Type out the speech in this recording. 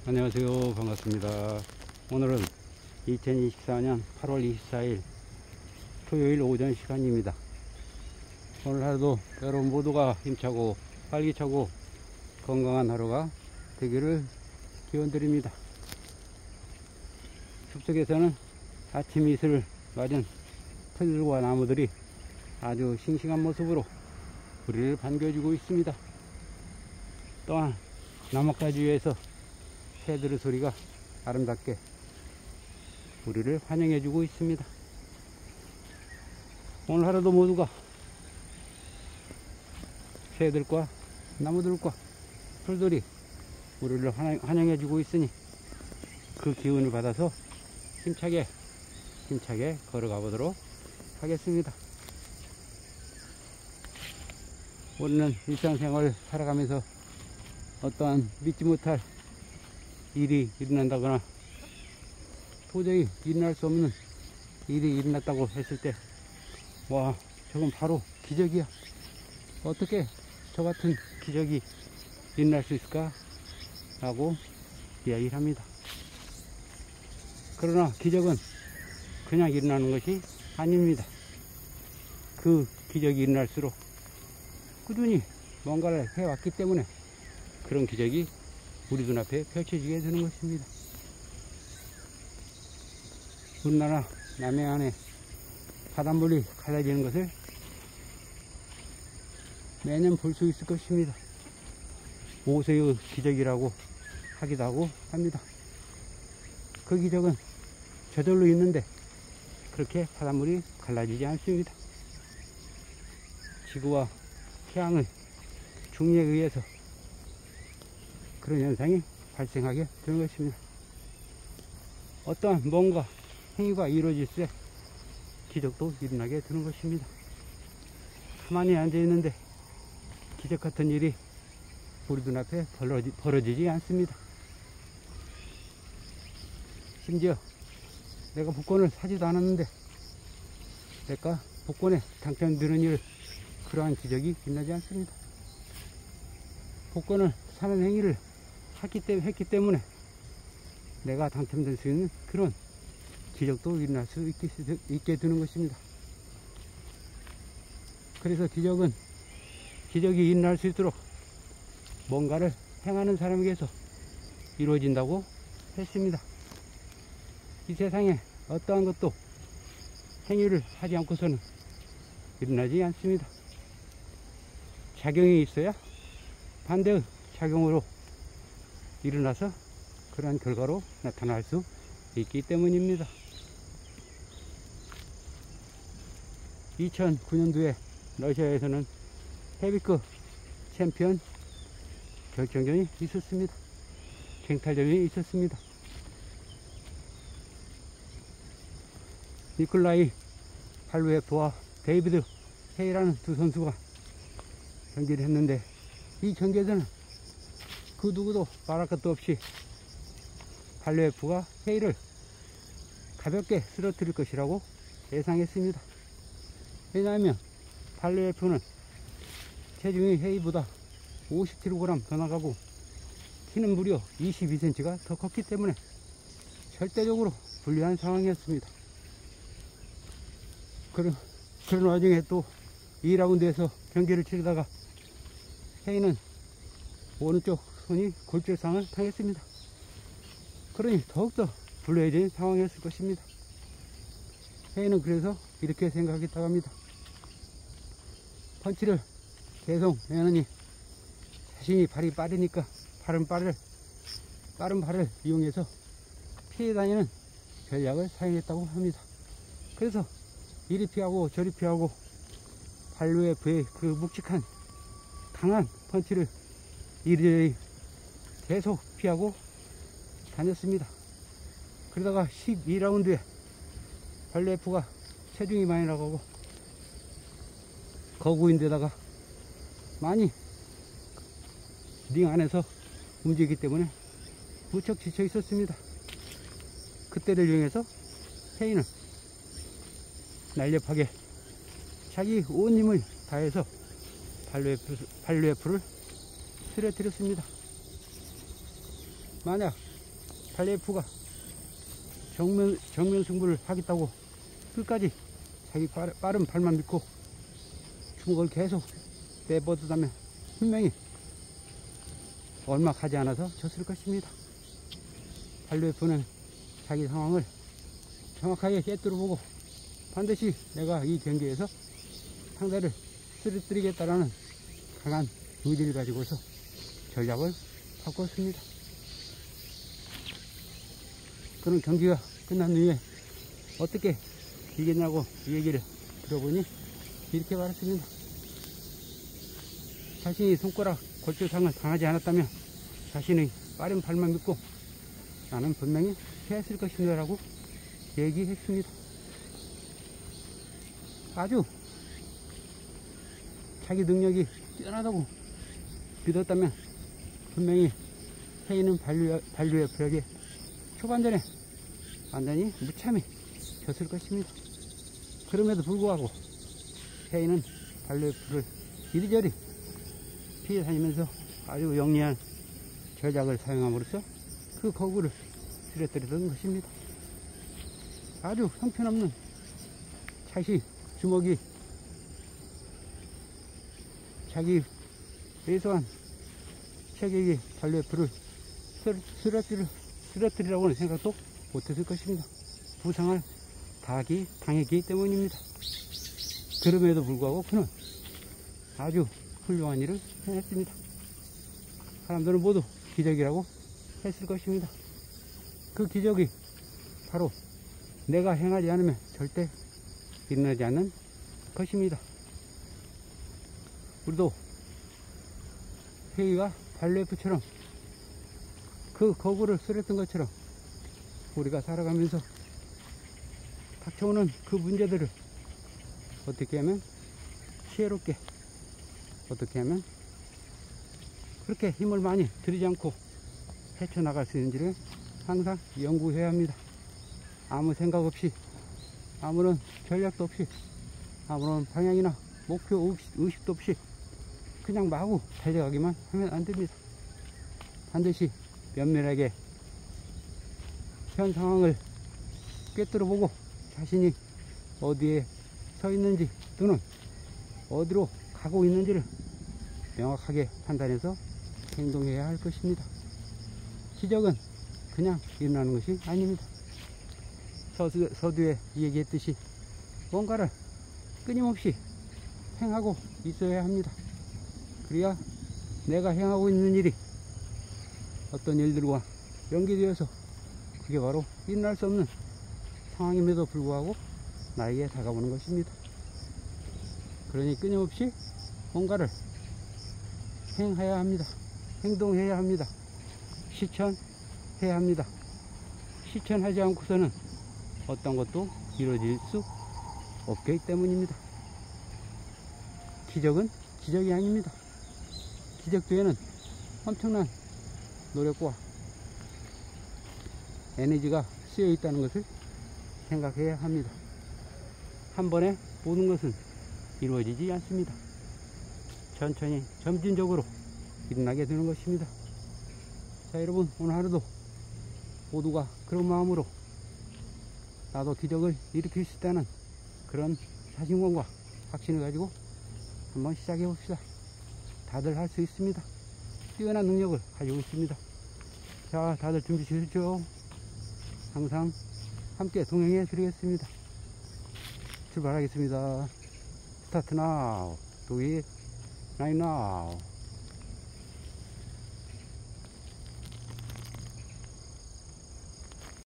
안녕하세요. 반갑습니다. 오늘은 2024년 8월 24일 토요일 오전 시간입니다. 오늘 하루도 여러분 모두가 힘차고 활기차고 건강한 하루가 되기를 기원드립니다. 숲속에서는 아침 이슬을 맞은 풀들과 나무들이 아주 싱싱한 모습으로 우리를 반겨주고 있습니다. 또한 나뭇가지 위에서 새들의 소리가 아름답게 우리를 환영해주고 있습니다. 오늘 하루도 모두가 새들과 나무들과 풀들이 우리를 환영해주고 있으니 그 기운을 받아서 힘차게 걸어가 보도록 하겠습니다. 우리는 일상생활을 살아가면서 어떠한 믿지 못할 일이 일어난다거나 도저히 일어날 수 없는 일이 일어났다고 했을 때, 와, 저건 바로 기적이야. 어떻게 저 같은 기적이 일어날 수 있을까? 라고 이야기를 합니다. 그러나 기적은 그냥 일어나는 것이 아닙니다. 그 기적이 일어날수록 꾸준히 뭔가를 해왔기 때문에 그런 기적이 우리 눈앞에 펼쳐지게 되는 것입니다. 우리나라 남해안에 바닷물이 갈라지는 것을 매년 볼 수 있을 것입니다. 모세의 기적이라고 하기도 하고 합니다. 그 기적은 저절로 있는데 그렇게 바닷물이 갈라지지 않습니다. 지구와 태양의 중력에 의해서 그런 현상이 발생하게 되는 것입니다. 어떠한 뭔가 행위가 이루어질 때 기적도 일어나게 되는 것입니다. 가만히 앉아 있는데 기적 같은 일이 우리 눈앞에 벌어지지 않습니다. 심지어 내가 복권을 사지도 않았는데 내가 복권에 당첨되는 일, 그러한 기적이 일어나지 않습니다. 복권을 사는 행위를 했기 때문에 내가 당첨될 수 있는 그런 기적도 일어날 수 있게 되는 것입니다. 그래서 기적이 일어날 수 있도록 뭔가를 행하는 사람에게서 이루어진다고 했습니다. 이 세상에 어떠한 것도 행위를 하지 않고서는 일어나지 않습니다. 작용이 있어야 반대의 작용으로 일어나서 그러한 결과로 나타날 수 있기 때문입니다. 2009년도에 러시아에서는 헤비급 챔피언 결정전이 있었습니다. 쟁탈전이 있었습니다. 니콜라이 발루에프와 데이비드 헤이라는 두 선수가 경기를 했는데, 이 경기에서는 그 누구도 말할 것도 없이 발루에프가 헤이를 가볍게 쓰러뜨릴 것이라고 예상했습니다. 왜냐하면 발루에프는 체중이 헤이보다 50kg 더 나가고 키는 무려 22cm가 더 컸기 때문에 절대적으로 불리한 상황이었습니다. 그런 와중에 또 2라운드에서 경기를 치르다가 헤이는 오른쪽 손이 골절상을 당했습니다. 그러니 더욱더 불리해진 상황이었을 것입니다. 헤이는 그래서 이렇게 생각했다고 합니다. 펀치를 계속 내느니 자신이 발이 빠르니까 빠른 발을 이용해서 피해 다니는 전략을 사용했다고 합니다. 그래서 이리 피하고 저리 피하고 발루에프의 그 묵직한 강한 펀치를 이리저리 계속 피하고 다녔습니다. 그러다가 12라운드에 발루에프가 체중이 많이 나가고 거구인데다가 많이 링 안에서 움직이기 때문에 무척 지쳐 있었습니다. 그때를 이용해서 헤이는 날렵하게 자기 온 힘을 다해서 발루에프를 쓰러뜨렸습니다. 만약 발레프가 정면 승부를 하겠다고 끝까지 자기 빠른 발만 믿고 주먹을 계속 내뻗었다면 분명히 얼마 가지 않아서 졌을 것입니다. 발레프는 자기 상황을 정확하게 꿰뚫어 보고 반드시 내가 이 경기에서 상대를 쓰러뜨리겠다라는 강한 의지를 가지고서 전략을 바꿨습니다. 그런 경기가 끝난 후에 어떻게 이겼냐고 얘기를 들어보니 이렇게 말했습니다. 자신이 손가락 골절상을 당하지 않았다면 자신의 빠른 발만 믿고 나는 분명히 패했을 것입니다 라고 얘기했습니다. 아주 자기 능력이 뛰어나다고 믿었다면 분명히 헤이는 발류에프에게 초반전에 완전히 무참히 졌을 것입니다. 그럼에도 불구하고 헤이는 발류에프를 이리저리 피해 다니면서 아주 영리한 전략을 사용함으로써 그 거구를 쓰러뜨리던 것입니다. 아주 형편없는 자기 주먹이 자기 왜소한 체격이 발레프를 쓰러뜨리라고는 생각도 못했을 것입니다. 부상을 당했기 때문입니다. 그럼에도 불구하고 그는 아주 훌륭한 일을 해냈습니다. 사람들은 모두 기적이라고 했을 것입니다. 그 기적이 바로 내가 행하지 않으면 절대 일어나지 않는 것입니다. 우리도 헤이가 발레프처럼 그 거구를 쓰랬던 것처럼 우리가 살아가면서 닥쳐오는 그 문제들을 어떻게 하면 지혜롭게, 어떻게 하면 그렇게 힘을 많이 들이지 않고 헤쳐나갈 수 있는지를 항상 연구해야 합니다. 아무 생각 없이, 아무런 전략도 없이, 아무런 방향이나 목표 의식도 없이 그냥 마구 달려가기만 하면 안 됩니다. 반드시 면밀하게 현 상황을 꿰뚫어 보고 자신이 어디에 서 있는지 또는 어디로 가고 있는지를 명확하게 판단해서 행동해야 할 것입니다. 기적은 그냥 일어나는 것이 아닙니다. 서두에 얘기했듯이 뭔가를 끊임없이 행하고 있어야 합니다. 그래야 내가 행하고 있는 일이 어떤 일들과 연계되어서 그게 바로 일어날 수 없는 상황임에도 불구하고 나에게 다가오는 것입니다. 그러니 끊임없이 뭔가를 행해야 합니다. 행동해야 합니다. 실천해야 합니다. 실천하지 않고서는 어떤 것도 이루어질 수 없기 때문입니다. 기적은 기적이 아닙니다. 기적 뒤에는 엄청난 노력과 에너지가 쓰여 있다는 것을 생각해야 합니다. 한 번에 모든 것은 이루어지지 않습니다. 천천히 점진적으로 일어나게 되는 것입니다. 자, 여러분, 오늘 하루도 모두가 그런 마음으로 나도 기적을 일으킬 수 있다는 그런 자신감과 확신을 가지고 한번 시작해 봅시다. 다들 할 수 있습니다. 뛰어난 능력을 가지고 있습니다. 자, 다들 준비 되셨죠? 항상 함께 동행해 드리겠습니다. 출발하겠습니다. 스타트 now. Do it right now.